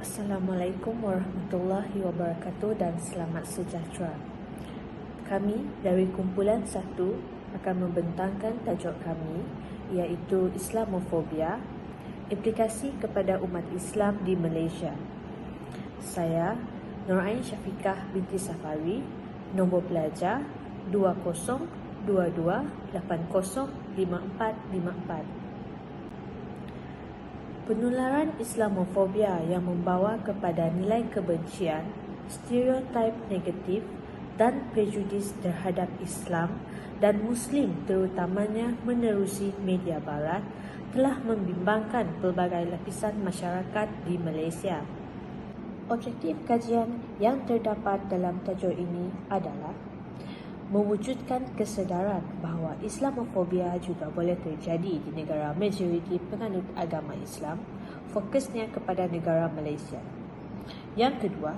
Assalamualaikum warahmatullahi wabarakatuh dan selamat sejahtera. Kami dari kumpulan 1 akan membentangkan tajuk kami iaitu Islamofobia, implikasi kepada umat Islam di Malaysia. Saya Nurain Syafiqah binti Safari, nombor pelajar 2022805454. Penularan Islamofobia yang membawa kepada nilai kebencian, stereotip negatif dan prejudis terhadap Islam dan Muslim terutamanya menerusi media barat telah membimbangkan pelbagai lapisan masyarakat di Malaysia. Objektif kajian yang terdapat dalam tajuk ini adalah mewujudkan kesedaran bahawa Islamofobia juga boleh terjadi di negara majoriti penganut agama Islam, fokusnya kepada negara Malaysia. Yang kedua,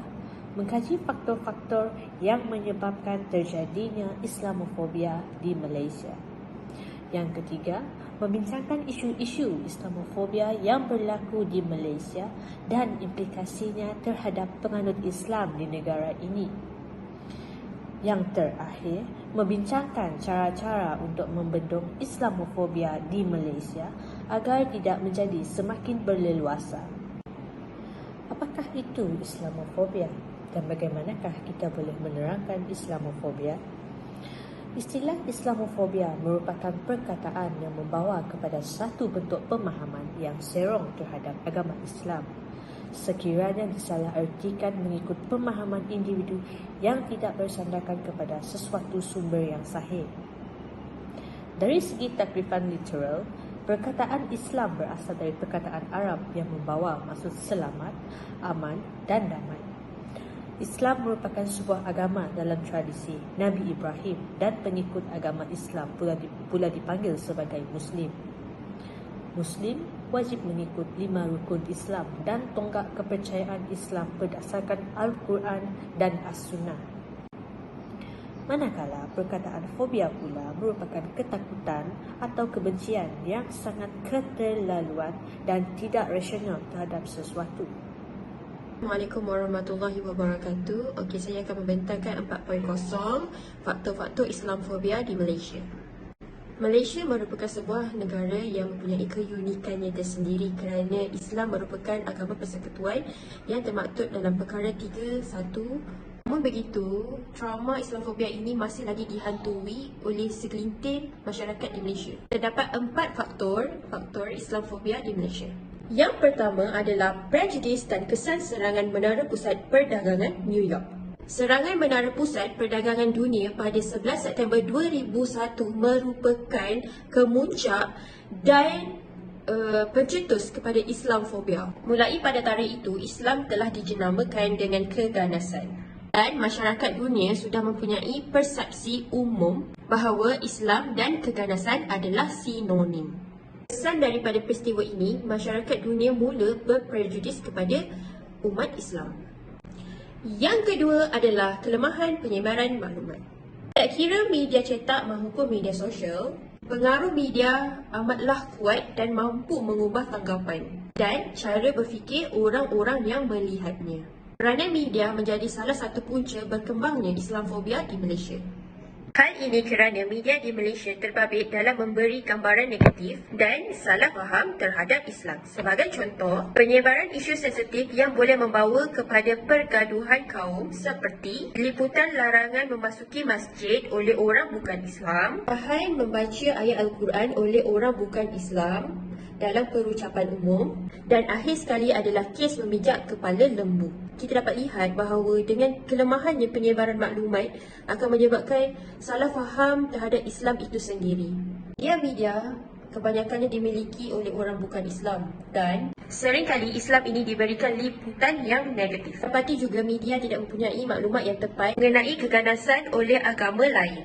mengkaji faktor-faktor yang menyebabkan terjadinya Islamofobia di Malaysia. Yang ketiga, membincangkan isu-isu Islamofobia yang berlaku di Malaysia dan implikasinya terhadap penganut Islam di negara ini. Yang terakhir, membincangkan cara-cara untuk membendung Islamofobia di Malaysia agar tidak menjadi semakin berleluasa. Apakah itu Islamofobia dan bagaimanakah kita boleh menerangkan Islamofobia? Istilah Islamofobia merupakan perkataan yang membawa kepada satu bentuk pemahaman yang serong terhadap agama Islam, sekiranya disalahartikan mengikut pemahaman individu yang tidak bersandarkan kepada sesuatu sumber yang sahih. Dari segi takrifan literal, perkataan Islam berasal dari perkataan Arab yang membawa maksud selamat, aman dan damai. Islam merupakan sebuah agama dalam tradisi Nabi Ibrahim dan pengikut agama Islam pula dipanggil sebagai Muslim. Muslim wajib mengikut 5 rukun Islam dan tonggak kepercayaan Islam berdasarkan Al-Quran dan As-Sunnah. Manakala perkataan fobia pula merupakan ketakutan atau kebencian yang sangat keterlaluan dan tidak rasional terhadap sesuatu. Assalamualaikum warahmatullahi wabarakatuh. Okey, saya akan membentangkan 4.0 faktor-faktor Islamofobia di Malaysia. Malaysia merupakan sebuah negara yang mempunyai keunikannya tersendiri kerana Islam merupakan agama persekutuan yang termaktub dalam perkara 3.1. Namun begitu, trauma Islamofobia ini masih lagi dihantui oleh segelintir masyarakat di Malaysia. Terdapat 4 faktor Islamofobia di Malaysia. Yang pertama adalah prejudis dan kesan serangan Menara Pusat Perdagangan New York. Serangan Menara Pusat Perdagangan Dunia pada 11 September 2001 merupakan kemuncak dan pencetus kepada Islamofobia. Mulai pada tarikh itu, Islam telah dijenamakan dengan keganasan. Dan masyarakat dunia sudah mempunyai persepsi umum bahawa Islam dan keganasan adalah sinonim. Kesan daripada peristiwa ini, masyarakat dunia mula berprejudis kepada umat Islam. Yang kedua adalah kelemahan penyebaran maklumat. Tak kira media cetak maupun media sosial, pengaruh media amatlah kuat dan mampu mengubah tanggapan dan cara berfikir orang-orang yang melihatnya. Peranan media menjadi salah satu punca berkembangnya Islamofobia di Malaysia. Hal ini kerana media di Malaysia terbabit dalam memberi gambaran negatif dan salah faham terhadap Islam. Sebagai contoh, penyebaran isu sensitif yang boleh membawa kepada pergaduhan kaum seperti liputan larangan memasuki masjid oleh orang bukan Islam, bahan membaca ayat Al-Quran oleh orang bukan Islam dalam perucapan umum, dan akhir sekali adalah kes memijak kepala lembu. Kita dapat lihat bahawa dengan kelemahannya penyebaran maklumat akan menyebabkan salah faham terhadap Islam itu sendiri. Media kebanyakannya dimiliki oleh orang bukan Islam dan seringkali Islam ini diberikan liputan yang negatif. Seperti juga media tidak mempunyai maklumat yang tepat mengenai keganasan oleh agama lain.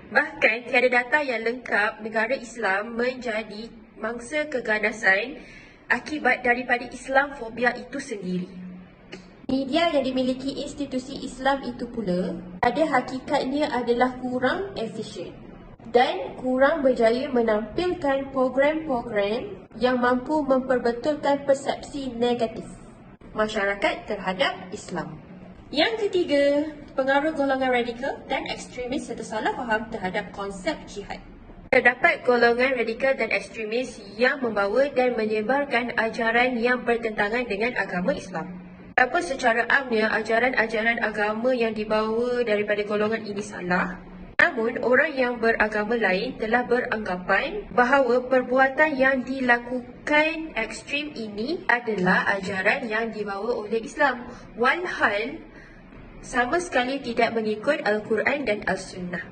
Bahkan tiada data yang lengkap negara Islam menjadi mangsa keganasan akibat daripada Islamofobia itu sendiri. Media yang dimiliki institusi Islam itu pula pada hakikatnya adalah kurang efisien dan kurang berjaya menampilkan program-program yang mampu memperbetulkan persepsi negatif. masyarakat terhadap Islam. Yang ketiga, pengaruh golongan radikal dan ekstremis serta salah faham terhadap konsep jihad. Terdapat golongan radikal dan ekstremis yang membawa dan menyebarkan ajaran yang bertentangan dengan agama Islam. Walaupun secara amnya ajaran-ajaran agama yang dibawa daripada golongan ini salah, namun orang yang beragama lain telah beranggapan bahawa perbuatan yang dilakukan ekstrim ini adalah ajaran yang dibawa oleh Islam, walhal sama sekali tidak mengikut Al-Quran dan As-Sunnah.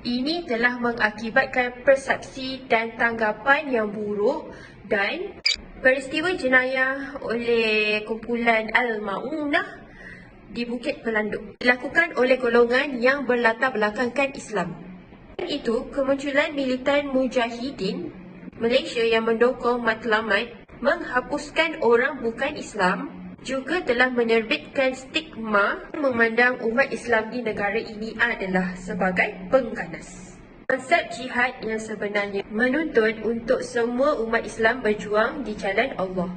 Ini telah mengakibatkan persepsi dan tanggapan yang buruk, dan peristiwa jenayah oleh kumpulan Al-Ma'unah di Bukit Pelanduk dilakukan oleh golongan yang berlatar belakangkan Islam. Dan itu, kemunculan militan Mujahidin Malaysia yang mendukung matlamat menghapuskan orang bukan Islam juga telah menerbitkan stigma memandang umat Islam di negara ini adalah sebagai pengganas. Konsep jihad yang sebenarnya menuntut untuk semua umat Islam berjuang di jalan Allah.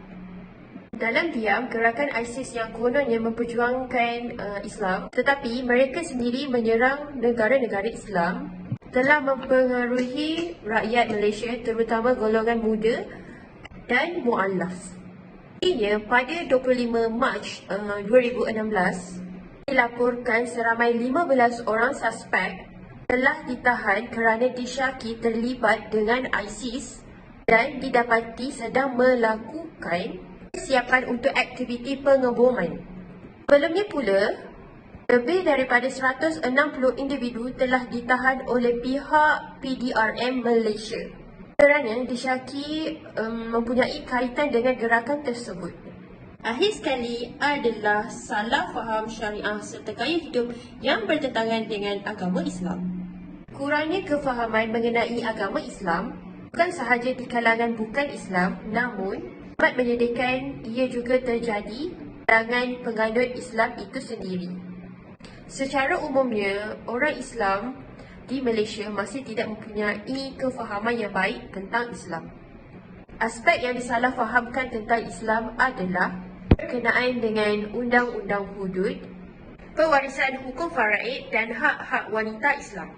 Dalam diam, gerakan ISIS yang kononnya memperjuangkan Islam, tetapi mereka sendiri menyerang negara-negara Islam, telah mempengaruhi rakyat Malaysia, terutama golongan muda dan mu'allaf. Ianya pada 25 Mac 2016, dilaporkan seramai 15 orang suspek telah ditahan kerana disyaki terlibat dengan ISIS dan didapati sedang melakukan persiapan untuk aktiviti pengeboman. Sebelumnya pula, lebih daripada 160 individu telah ditahan oleh pihak PDRM Malaysia kerana disyaki mempunyai kaitan dengan gerakan tersebut. Akhir sekali adalah salah faham syariah serta gaya hidup yang bertentangan dengan agama Islam. Kurangnya kefahaman mengenai agama Islam bukan sahaja di kalangan bukan Islam, namun dapat menyedihkan ia juga terjadi kalangan penganut Islam itu sendiri. Secara umumnya, orang Islam di Malaysia masih tidak mempunyai kefahaman yang baik tentang Islam. Aspek yang disalahfahamkan tentang Islam adalah berkenaan dengan undang-undang hudud, pewarisan hukum faraid dan hak-hak wanita Islam.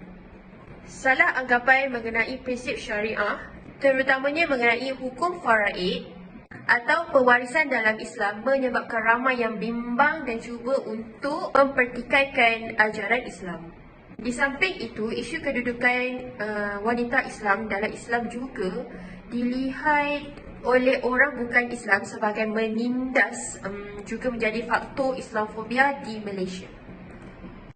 Salah anggapan mengenai prinsip syariah, terutamanya mengenai hukum faraid atau pewarisan dalam Islam, menyebabkan ramai yang bimbang dan cuba untuk mempertikaikan ajaran Islam. Di samping itu, isu kedudukan wanita Islam dalam Islam juga dilihat oleh orang bukan Islam sebagai menindas juga menjadi faktor Islamfobia di Malaysia.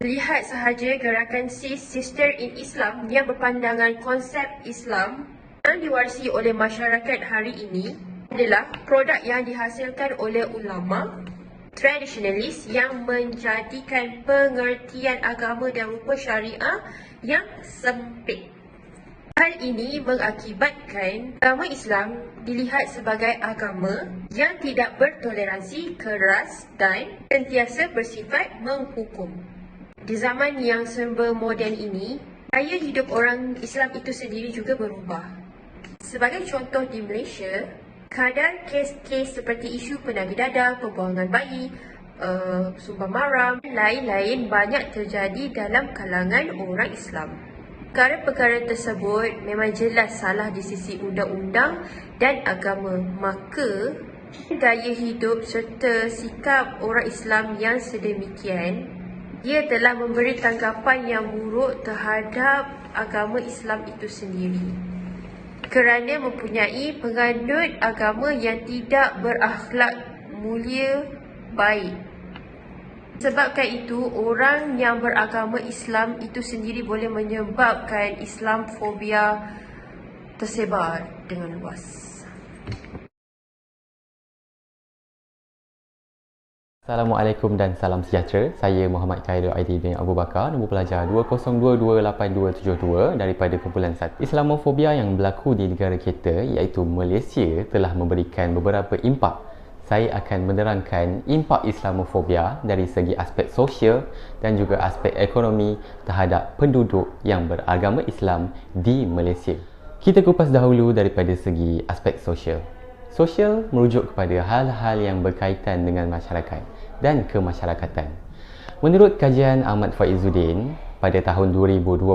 Lihat sahaja gerakan Sis Sister in Islam yang berpandangan konsep Islam yang diwarisi oleh masyarakat hari ini adalah produk yang dihasilkan oleh ulama tradisionalis yang menjadikan pengertian agama dan rupa syariah yang sempit. Hal ini mengakibatkan agama Islam dilihat sebagai agama yang tidak bertoleransi, keras dan sentiasa bersifat menghukum. Di zaman yang serba moden ini, gaya hidup orang Islam itu sendiri juga berubah. Sebagai contoh di Malaysia, kadar kes-kes seperti isu penabi dada, pembuangan bayi, sumpah maram dan lain-lain banyak terjadi dalam kalangan orang Islam. Perkara-perkara tersebut memang jelas salah di sisi undang-undang dan agama, maka gaya hidup serta sikap orang Islam yang sedemikian, dia telah memberi tanggapan yang buruk terhadap agama Islam itu sendiri kerana mempunyai penganut agama yang tidak berakhlak mulia baik. Sebabkan itu, orang yang beragama Islam itu sendiri boleh menyebabkan Islamfobia tersebar dengan luas. Assalamualaikum dan salam sejahtera. Saya Muhammad Khairul Aidil bin Abu Bakar, nombor pelajar 20228272 daripada kumpulan 1. Islamofobia yang berlaku di negara kita iaitu Malaysia telah memberikan beberapa impak. Saya akan menerangkan impak Islamofobia dari segi aspek sosial dan juga aspek ekonomi terhadap penduduk yang beragama Islam di Malaysia. Kita kupas dahulu daripada segi aspek sosial. Sosial merujuk kepada hal-hal yang berkaitan dengan masyarakat dan kemasyarakatan. Menurut kajian Ahmad Faizuddin pada tahun 2020,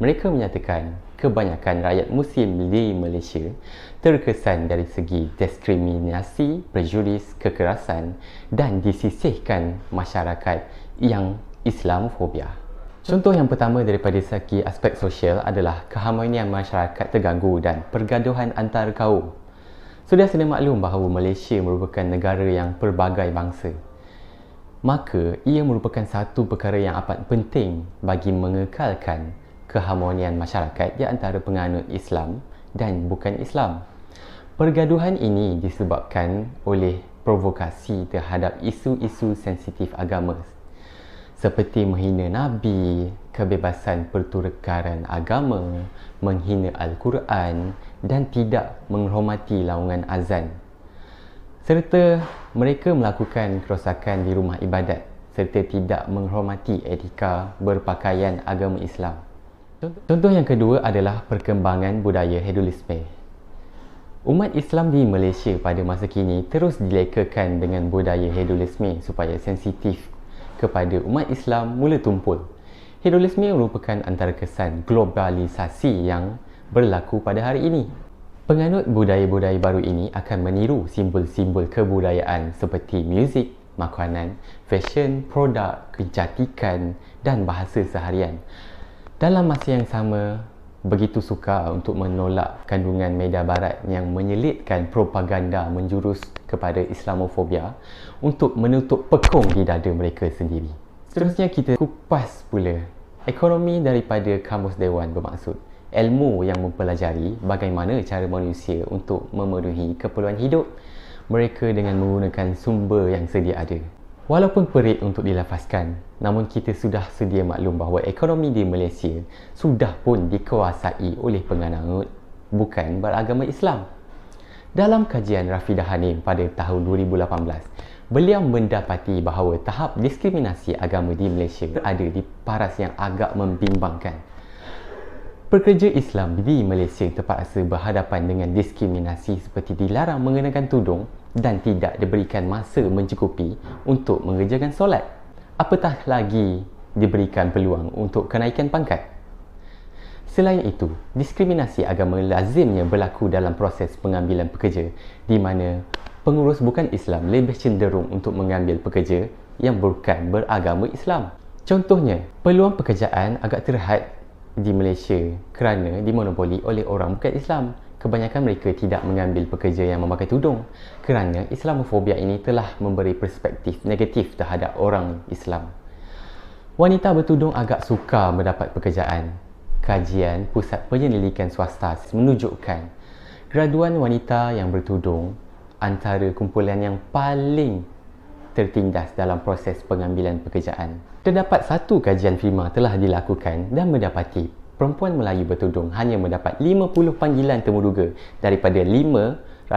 mereka menyatakan kebanyakan rakyat Muslim di Malaysia terkesan dari segi diskriminasi, prejudis, kekerasan dan disisihkan masyarakat yang Islamofobia. Contoh yang pertama daripada segi aspek sosial adalah keharmonian masyarakat terganggu dan pergaduhan antar kaum. Sudah sedia maklum bahawa Malaysia merupakan negara yang pelbagai bangsa. Maka, ia merupakan satu perkara yang amat penting bagi mengekalkan keharmonian masyarakat di antara penganut Islam dan bukan Islam. Pergaduhan ini disebabkan oleh provokasi terhadap isu-isu sensitif agama seperti menghina Nabi, kebebasan pertukaran agama, menghina Al-Quran dan tidak menghormati laungan azan. Serta mereka melakukan kerosakan di rumah ibadat serta tidak menghormati etika berpakaian agama Islam. Contoh yang kedua adalah perkembangan budaya hedonisme. Umat Islam di Malaysia pada masa kini terus dilekakan dengan budaya hedonisme supaya sensitif kepada umat Islam mula tumpul. Hedonisme merupakan antara kesan globalisasi yang berlaku pada hari ini. Penganut budaya-budaya baru ini akan meniru simbol-simbol kebudayaan seperti muzik, makanan, fashion, produk, kecantikan dan bahasa seharian. Dalam masa yang sama, begitu sukar untuk menolak kandungan media barat yang menyelitkan propaganda menjurus kepada Islamofobia untuk menutup pekung di dada mereka sendiri. Seterusnya kita kupas pula ekonomi daripada Kamus Dewan bermaksud ilmu yang mempelajari bagaimana cara manusia untuk memenuhi keperluan hidup mereka dengan menggunakan sumber yang sedia ada. Walaupun perit untuk dilafazkan, namun kita sudah sedia maklum bahawa ekonomi di Malaysia sudah pun dikuasai oleh penganut bukan beragama Islam. Dalam kajian Rafidah Hanim pada tahun 2018, beliau mendapati bahawa tahap diskriminasi agama di Malaysia berada di paras yang agak membimbangkan. Pekerja Islam di Malaysia terpaksa berhadapan dengan diskriminasi seperti dilarang mengenakan tudung dan tidak diberikan masa mencukupi untuk mengerjakan solat. Apatah lagi diberikan peluang untuk kenaikan pangkat. Selain itu, diskriminasi agama lazimnya berlaku dalam proses pengambilan pekerja di mana pengurus bukan Islam lebih cenderung untuk mengambil pekerja yang bukan beragama Islam. Contohnya, peluang pekerjaan agak terhad di Malaysia kerana dimonopoli oleh orang bukan Islam. Kebanyakan mereka tidak mengambil pekerja yang memakai tudung kerana Islamofobia ini telah memberi perspektif negatif terhadap orang Islam. Wanita bertudung agak sukar mendapat pekerjaan. Kajian Pusat Penyelidikan Swasta menunjukkan graduan wanita yang bertudung antara kumpulan yang paling tertindas dalam proses pengambilan pekerjaan. Terdapat satu kajian firma telah dilakukan dan mendapati perempuan Melayu bertudung hanya mendapat 50 panggilan temuduga daripada 547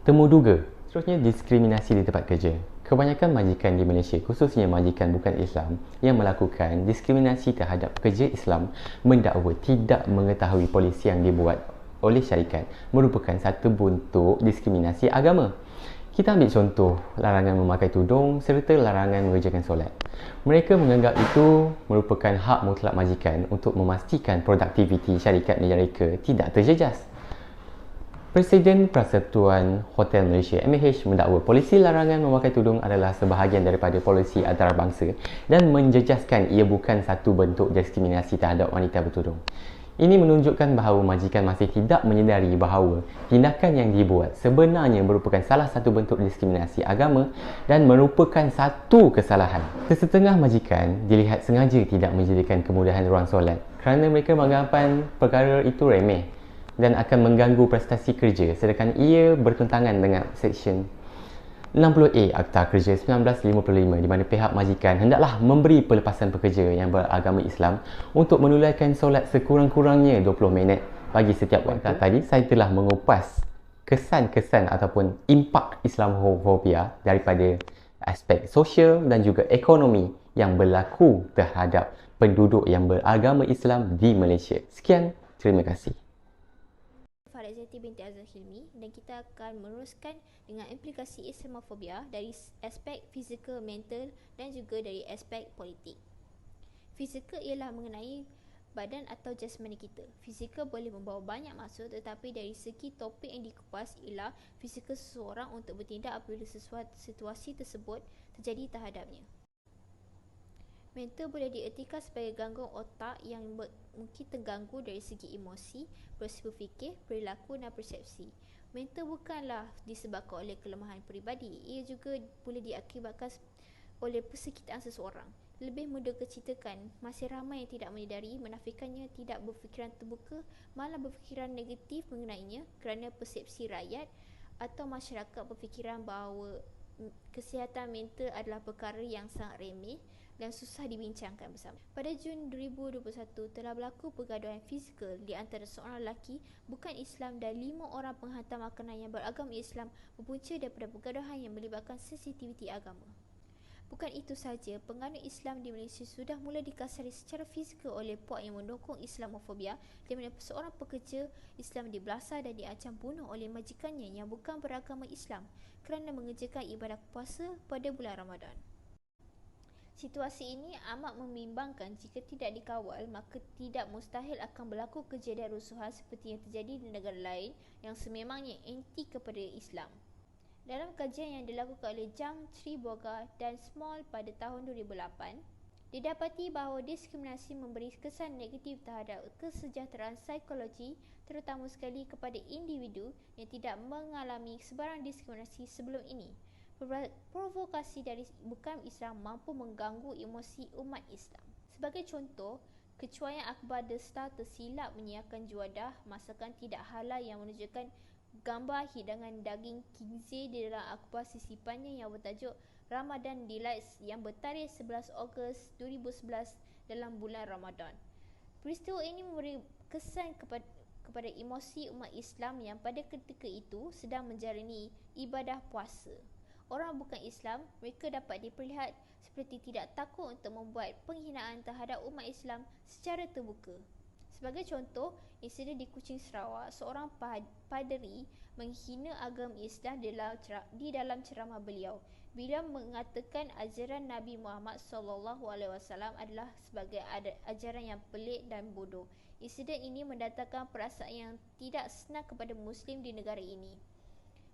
temuduga. Seterusnya, diskriminasi di tempat kerja. Kebanyakan majikan di Malaysia, khususnya majikan bukan Islam yang melakukan diskriminasi terhadap pekerja Islam mendakwa tidak mengetahui polisi yang dibuat oleh syarikat merupakan satu bentuk diskriminasi agama. Kita ambil contoh larangan memakai tudung serta larangan mengerjakan solat. Mereka menganggap itu merupakan hak mutlak majikan untuk memastikan produktiviti syarikat mereka tidak terjejas. Presiden Persatuan Hotel Malaysia MAH mendakwa polisi larangan memakai tudung adalah sebahagian daripada polisi antarabangsa dan menjejaskan ia bukan satu bentuk diskriminasi terhadap wanita bertudung. Ini menunjukkan bahawa majikan masih tidak menyedari bahawa tindakan yang dibuat sebenarnya merupakan salah satu bentuk diskriminasi agama dan merupakan satu kesalahan. Sesetengah majikan dilihat sengaja tidak menjadikan kemudahan ruang solat kerana mereka menganggapan perkara itu remeh dan akan mengganggu prestasi kerja, sedangkan ia bertentangan dengan Seksyen 60A Akta Kerja 1955 di mana pihak majikan hendaklah memberi pelepasan pekerja yang beragama Islam untuk menunaikan solat sekurang-kurangnya 20 minit bagi setiap waktu. Tadi saya telah mengupas kesan-kesan ataupun impak Islamofobia daripada aspek sosial dan juga ekonomi yang berlaku terhadap penduduk yang beragama Islam di Malaysia. Sekian, terima kasih. Siti binti Azhar Hilmi dan kita akan meneruskan dengan implikasi Islamofobia dari aspek fizikal, mental dan juga dari aspek politik. Fizikal ialah mengenai badan atau jasmani kita. Fizikal boleh membawa banyak maksud, tetapi dari segi topik yang dikupas ialah fizikal seseorang untuk bertindak apabila situasi tersebut terjadi terhadapnya. Mental boleh diertikan sebagai gangguan otak yang mungkin terganggu dari segi emosi, proses berfikir, perilaku dan persepsi. Mental bukanlah disebabkan oleh kelemahan peribadi, ia juga boleh diakibatkan oleh persekitaan seseorang. Lebih mudah keceritakan, masih ramai yang tidak menyedari, menafikannya, tidak berfikiran terbuka, malah berfikiran negatif mengenainya kerana persepsi rakyat atau masyarakat berfikiran bahawa kesihatan mental adalah perkara yang sangat remeh dan susah dibincangkan bersama. Pada Jun 2021 telah berlaku pergaduhan fizikal di antara seorang lelaki bukan Islam dan 5 orang penghantar makanan yang beragama Islam berpunca daripada pergaduhan yang melibatkan sensitiviti agama. Bukan itu sahaja, penganut Islam di Malaysia sudah mula dikasari secara fizikal oleh puak yang mendukung Islamofobia, di mana seorang pekerja Islam dibelasah dan diancam bunuh oleh majikannya yang bukan beragama Islam kerana mengerjakan ibadah puasa pada bulan Ramadan. Situasi ini amat membimbangkan. Jika tidak dikawal, maka tidak mustahil akan berlaku kejadian rusuhan seperti yang terjadi di negara lain yang sememangnya anti kepada Islam. Dalam kajian yang dilakukan oleh Zhang Triboga dan Small pada tahun 2008, didapati bahawa diskriminasi memberi kesan negatif terhadap kesejahteraan psikologi, terutama sekali kepada individu yang tidak mengalami sebarang diskriminasi sebelum ini. Provokasi dari bukan Islam mampu mengganggu emosi umat Islam. Sebagai contoh, kecuaian akhbar The Star tersilap menyiarkan juadah masakan tidak halal yang menunjukkan gambar hidangan daging khinzir di dalam akhbar sisipannya yang bertajuk Ramadan Delights yang bertarikh 11 Ogos 2011 dalam bulan Ramadan. Peristiwa ini memberi kesan kepada emosi umat Islam yang pada ketika itu sedang menjalani ibadah puasa. Orang bukan Islam, mereka dapat diperlihat seperti tidak takut untuk membuat penghinaan terhadap umat Islam secara terbuka. Sebagai contoh, insiden di Kuching, Sarawak, seorang paderi menghina agama Islam di dalam ceramah beliau. Beliau mengatakan ajaran Nabi Muhammad SAW adalah sebagai ajaran yang pelik dan bodoh. Insiden ini mendatangkan perasaan yang tidak senang kepada Muslim di negara ini.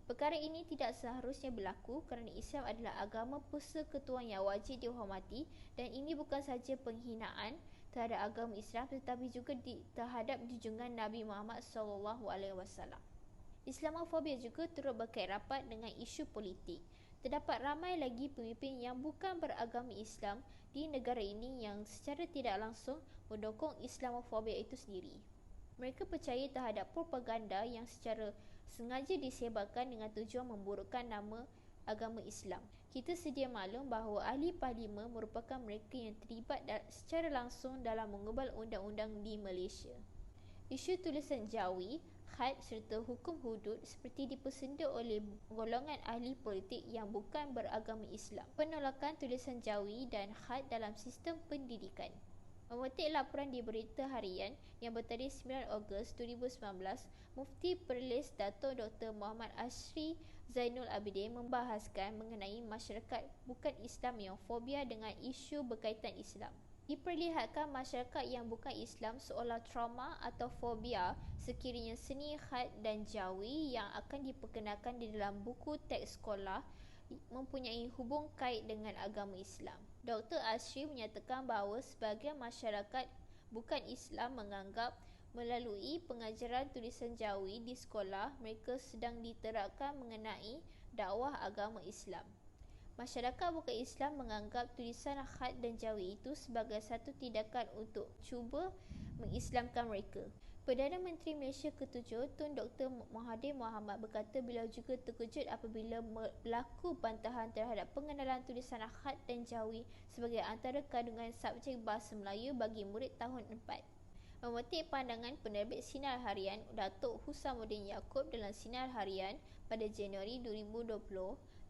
Perkara ini tidak seharusnya berlaku kerana Islam adalah agama persekutuan yang wajib dihormati dan ini bukan sahaja penghinaan terhadap agama Islam tetapi juga terhadap junjungan Nabi Muhammad SAW. Islamofobia juga turut berkait rapat dengan isu politik. Terdapat ramai lagi pemimpin yang bukan beragama Islam di negara ini yang secara tidak langsung mendukung Islamofobia itu sendiri. Mereka percaya terhadap propaganda yang secara sengaja disebarkan dengan tujuan memburukkan nama agama Islam. Kita sedia maklum bahawa ahli parlimen merupakan mereka yang terlibat secara langsung dalam mengubal undang-undang di Malaysia. Isu tulisan jawi, khat serta hukum hudud seperti dipersenda oleh golongan ahli politik yang bukan beragama Islam. Penolakan tulisan jawi dan khat dalam sistem pendidikan. Memetik laporan di Berita Harian yang bertarikh 9 Ogos 2019, Mufti Perlis Dato' Dr. Muhammad Ashri Zainul Abidin membahaskan mengenai masyarakat bukan Islam yang fobia dengan isu berkaitan Islam. Diperlihatkan masyarakat yang bukan Islam seolah trauma atau fobia sekiranya seni khat dan jawi yang akan diperkenalkan di dalam buku teks sekolah mempunyai hubung kait dengan agama Islam. Dr. Ashri menyatakan bahawa sebahagian masyarakat bukan Islam menganggap melalui pengajaran tulisan jawi di sekolah mereka sedang diterapkan mengenai dakwah agama Islam. Masyarakat bukan Islam menganggap tulisan khat dan jawi itu sebagai satu tindakan untuk cuba mengislamkan mereka. Perdana Menteri Malaysia ke-7 Tun Dr. Mahathir Mohamad berkata beliau juga terkejut apabila berlaku bantahan terhadap pengenalan tulisan khat dan jawi sebagai antara kandungan subjek bahasa Melayu bagi murid tahun 4. Memetik pandangan penerbit Sinar Harian Datuk Husamuddin Yaakob dalam Sinar Harian pada Januari 2020,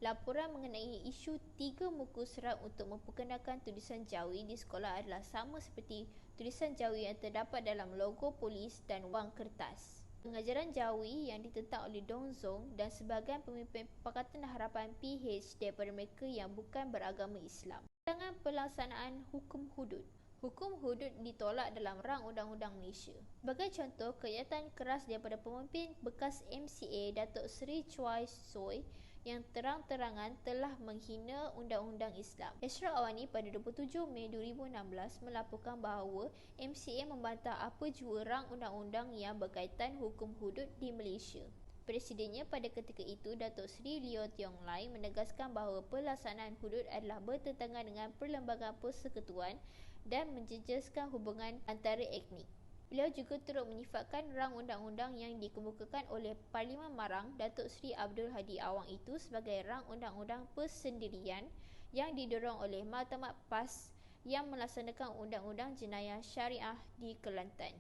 laporan mengenai isu 3 muka surat untuk memperkenalkan tulisan jawi di sekolah adalah sama seperti tulisan jawi yang terdapat dalam logo polis dan wang kertas. Pengajaran Jawi yang ditentang oleh Dong Zong dan sebahagian pemimpin Pakatan Harapan PH daripada mereka yang bukan beragama Islam. Pandangan pelaksanaan hukum hudud. Hukum hudud ditolak dalam rang undang-undang Malaysia. Sebagai contoh, kenyataan keras daripada pemimpin bekas MCA Datuk Seri Choi Soy yang terang-terangan telah menghina undang-undang Islam. Ashraf Awani pada 27 Mei 2016 melaporkan bahawa MCA membantah apa jua rang undang-undang yang berkaitan hukum hudud di Malaysia. Presidennya pada ketika itu, Datuk Seri Leo Tiong Lai menegaskan bahawa pelaksanaan hudud adalah bertentangan dengan Perlembagaan Persekutuan dan menjejaskan hubungan antara etnik. Beliau juga turut menyifatkan rang undang-undang yang dikemukakan oleh Parlimen Marang Datuk Seri Abdul Hadi Awang itu sebagai rang undang-undang persendirian yang didorong oleh Mahkamah PAS yang melaksanakan undang-undang jenayah syariah di Kelantan.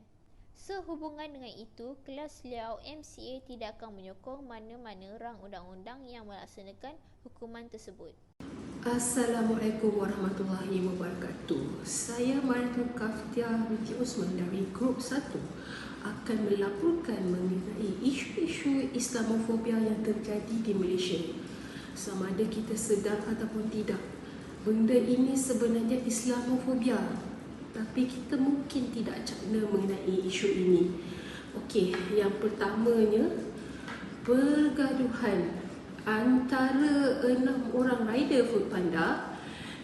Sehubungan dengan itu, kelas Liau MCA tidak akan menyokong mana-mana rang undang-undang yang melaksanakan hukuman tersebut. Assalamualaikum warahmatullahi wabarakatuh. Saya Maritul Kaftia binti Osman dari Grup 1 akan melaporkan mengenai isu-isu Islamofobia yang terjadi di Malaysia. Sama ada kita sedar ataupun tidak, benda ini sebenarnya Islamofobia, tapi kita mungkin tidak cakna mengenai isu ini. Okey, yang pertamanya, pergaduhan antara 6 orang rider Foodpanda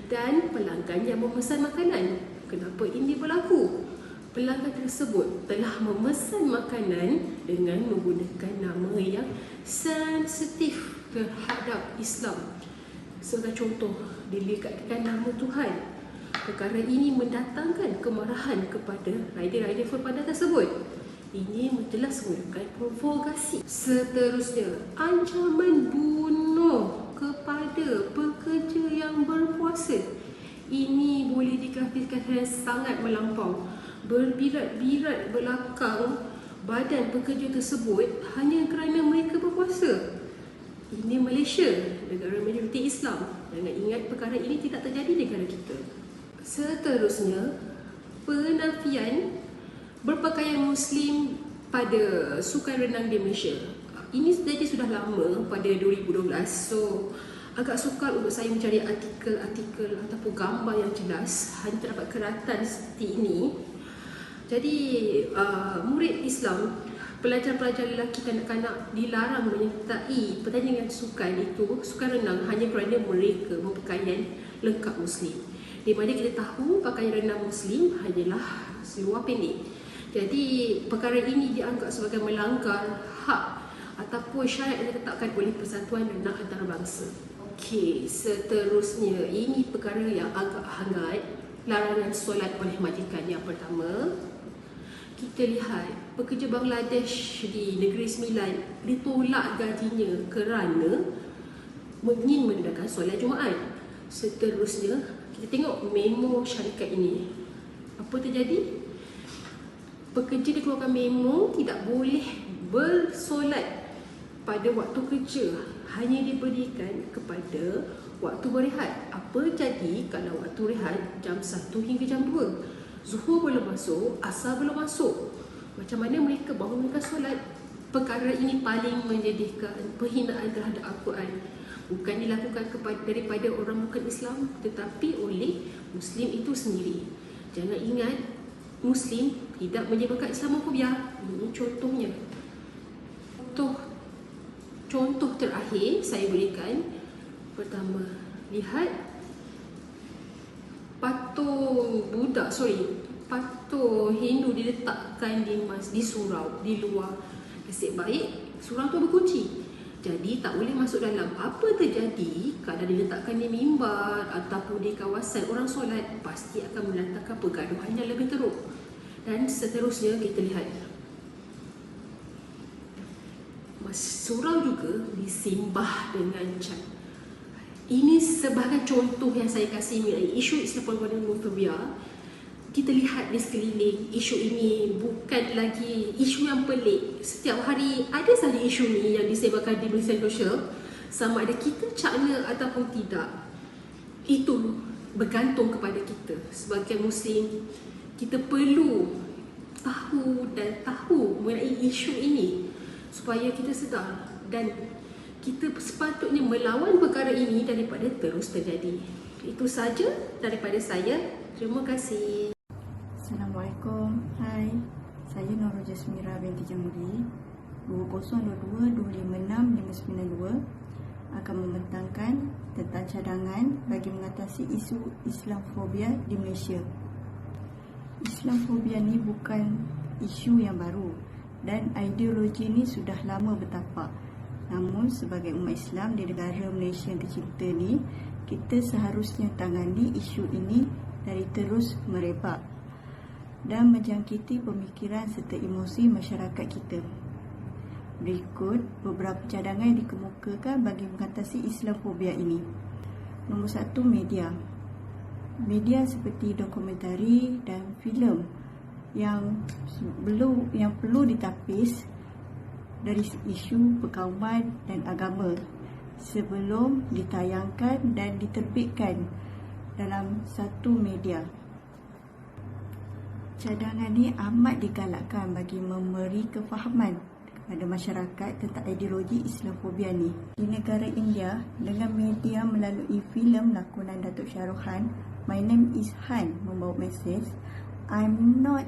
dan pelanggan yang memesan makanan. Kenapa ini berlaku? Pelanggan tersebut telah memesan makanan dengan menggunakan nama yang sensitif terhadap Islam. Sebagai contoh, dikatakan nama Tuhan. Perkara ini mendatangkan kemarahan kepada rider-rider Foodpanda tersebut. Ini telah menggunakan provokasi. Seterusnya, ancaman bunuh kepada pekerja yang berpuasa. Ini boleh digrafikkan sangat melampau. Berbirat-birat belakang badan pekerja tersebut hanya kerana mereka berpuasa. Ini Malaysia, negara majoriti Islam. Jangan ingat perkara ini tidak terjadi di negara kita. Seterusnya, penafian berpakaian Muslim pada sukan renang di Malaysia. Ini jadi sudah lama, pada 2012. So, agak sukar untuk saya mencari artikel ataupun gambar yang jelas. Hanya terdapat keratan seperti ini. Jadi, murid Islam, pelajar-pelajar lelaki kanak-kanak dilarang menyertai pertandingan sukan itu, sukan renang, hanya kerana mereka berpakaian lengkap Muslim. Di mana kita tahu pakaian renang Muslim hanyalah seluar pendek. Jadi perkara ini dianggap sebagai melanggar hak ataupun syariat yang ditetapkan oleh Persatuan Renang Antarabangsa. Okey, seterusnya ini perkara yang agak hangat, larangan solat oleh majikan. Yang pertama, kita lihat pekerja Bangladesh di Negeri Sembilan ditolak gajinya kerana ingin mengadakan solat Jumaat. Seterusnya, kita tengok memo syarikat ini. Apa terjadi? Pekerja dikeluarkan memo tidak boleh bersolat pada waktu kerja, hanya diberikan kepada waktu berehat. Apa jadi kalau waktu rehat jam 1 hingga jam 2? Zuhur belum masuk, asar belum masuk. Macam mana mereka bangunkan solat? Perkara ini paling menyedihkan, penghinaan terhadap Al-Quran. Bukan dilakukan daripada orang bukan Islam, tetapi oleh Muslim itu sendiri. Jangan ingat, Muslim tidak menyebabkan Islamofobia. Ini contohnya. Contoh terakhir saya berikan. Pertama, lihat patung Hindu diletakkan di surau, di luar. Nasib baik surau tu berkunci, jadi tak boleh masuk dalam. Apa terjadi kalau diletakkan di mimbar ataupun di kawasan orang solat? Pasti akan mendatangkan pergaduhan yang lebih teruk. Dan seterusnya kita lihat, surau juga disimbah dengan cat. Ini sebagai contoh yang saya kasih mengenai isu Islamofobia. Kita lihat di sekeliling, isu ini bukan lagi isu yang pelik. Setiap hari ada sahaja isu ini yang disebarkan di media sosial. Sama ada kita cakna ataupun tidak, itu bergantung kepada kita. Sebagai Muslim, kita perlu tahu mengenai isu ini supaya kita sedar dan kita sepatutnya melawan perkara ini daripada terus terjadi. Itu saja daripada saya. Terima kasih. Assalamualaikum. Hai. Saya Nurul Jasmira binti Jamuri 2022565992 akan membentangkan tentang cadangan bagi mengatasi isu Islamfobia di Malaysia. Islamfobia ni bukan isu yang baru dan ideologi ni sudah lama bertapak. Namun sebagai umat Islam di negara Malaysia yang tercinta ni, kita seharusnya tangani isu ini dari terus merebak dan menjangkiti pemikiran serta emosi masyarakat kita. Berikut beberapa cadangan yang dikemukakan bagi mengatasi Islamfobia ini. Nombor 1, media. Media seperti dokumentari dan filem yang perlu ditapis dari isu perkauman dan agama sebelum ditayangkan dan diterbitkan dalam satu media. Cadangan ini amat digalakkan bagi memberi kefahaman kepada masyarakat tentang ideologi Islamfobia ni. Di negara India, dengan media melalui filem lakonan Datuk Shah Rukh Khan, My Name is Han, membawa mesej I'm not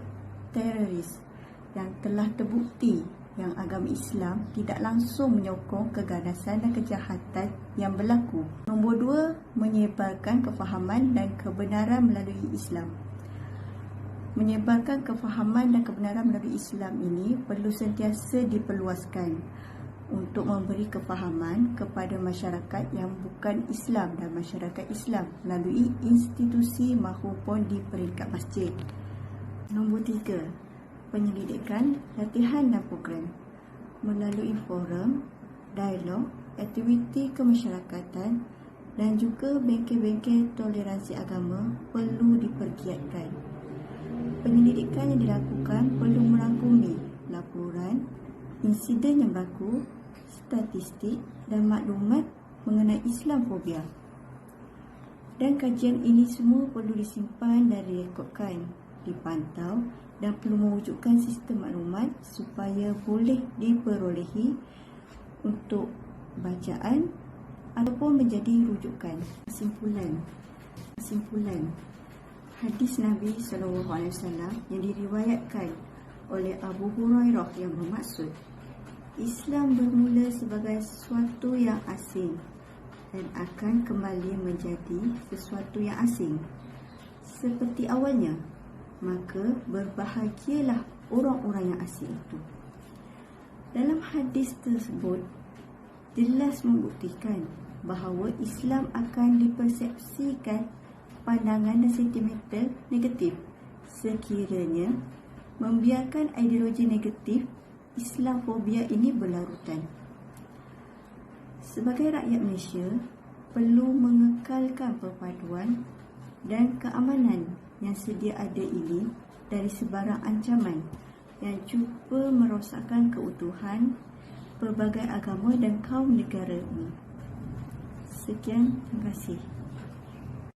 terrorist, yang telah terbukti yang agama Islam tidak langsung menyokong keganasan dan kejahatan yang berlaku. Nombor 2, menyebarkan kefahaman dan kebenaran melalui Islam. Menyebarkan kefahaman dan kebenaran melalui Islam ini perlu sentiasa diperluaskan untuk memberi kefahaman kepada masyarakat yang bukan Islam dan masyarakat Islam melalui institusi maupun di peringkat masjid. Nombor 3, penyelidikan, latihan dan program melalui forum, dialog, aktiviti kemasyarakatan dan juga bengkel-bengkel toleransi agama perlu dipergiatkan. Penyelidikan yang dilakukan perlu merangkumi laporan, insiden yang berlaku, statistik dan maklumat mengenai Islamfobia. Dan kajian ini semua perlu disimpan dan direkodkan, dipantau dan perlu mewujudkan sistem maklumat supaya boleh diperolehi untuk bacaan ataupun menjadi rujukan. Kesimpulan. Hadis Nabi SAW yang diriwayatkan oleh Abu Hurairah yang bermaksud Islam bermula sebagai sesuatu yang asing dan akan kembali menjadi sesuatu yang asing seperti awalnya, maka berbahagialah orang-orang yang asing itu. Dalam hadis tersebut jelas membuktikan bahawa Islam akan dipersepsikan pandangan dan sentimental negatif sekiranya membiarkan ideologi negatif Islamfobia ini berlarutan. Sebagai rakyat Malaysia, perlu mengekalkan perpaduan dan keamanan yang sedia ada ini dari sebarang ancaman yang cuba merosakkan keutuhan pelbagai agama dan kaum negara ini. Sekian, terima kasih.